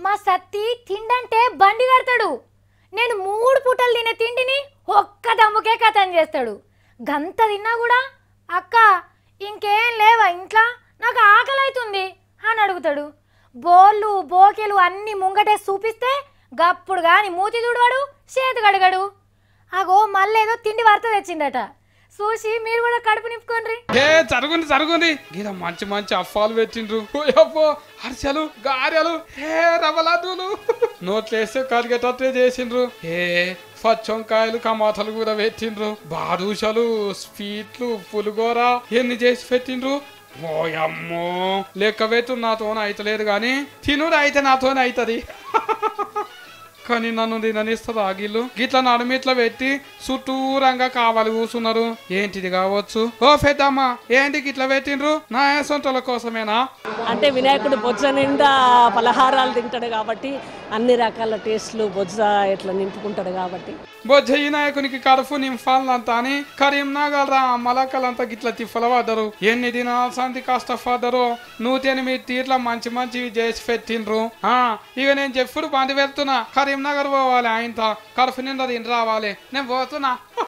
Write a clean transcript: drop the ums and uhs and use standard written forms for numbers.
మా సత్తి తిండంటే బండి కడతాడు. నేను 3 పూటలు తినే తిండిని ఒక్క దమ్ముకే కథం చేస్తాడు. గంత తిన్నా కూడా అక్క ఇంకేం లేవా ఇంట్లో, నాకు ఆకలి అవుతుంది అని అడుగుతాడు. బోళ్ళు బోకెలు అన్ని ముంగటే చూపిస్తే గప్పుడు కానీ మూతి తుడవాడు, చేతి కడగడు. అగో మళ్ళేదో తిండి వరత తెచ్చిండట. చూసి మీరు కూడా కడుపు నింపుకోండి. జరుగుంది గీత మంచి మంచి అఫాలు పెట్టిండ్రు. అరిసెలు గారెలు రవ్వలడ్డూలు నోట్లేస్తే కరిగేటట్టే చేసిండ్రు. పచ్చొంకాయలు టమాటాలు కూడా పెట్టిండ్రు. బాదుషలు స్వీట్లు పులిగోర ఎన్ని చేసి పెట్టిండ్రు. ఓయమ్మో లెక్క పెట్టు నాతోన అయితలేదు గాని తినుడు అయితే నాతోనే అవుతుంది. కానీ నన్ను తిననిస్తుంది ఆగిళ్ళు. గిట్ల నడుమిట్లా పెట్టి చుట్టూరంగా కావాలి కూర్చున్నారు. ఏంటిది కావచ్చు? ఓ పెద్దమ్మ ఏంటి గిట్ల పెట్టిండ్రు? నా సొంతల కోసమేనా? అంటే వినాయకుడు బొజ్జ నిండా పలహారాలు తింటాడు కాబట్టి అన్ని రకాల టేస్ట్లు బొజ్జ ఇట్లా నింపుకుంటాడు కాబట్టి బొజ్జ వినాయకునికి కడుపు నింపాలంతా అని కరీంనగర్ మలకలంతా గిట్ల తిప్పల పడ్డరు. ఎన్ని దినాల సంతి కష్టపడ్డరు. 108 తీర్ల మంచి మంచివి చేసి పెట్టిండ్రు. ఇక నేను చెప్పుడు బండి పెడుతున్నా. కరీంనగర్ పోవాలి, ఆయనతో కడుపు నిండా తిని రావాలి. నేను పోతున్నా.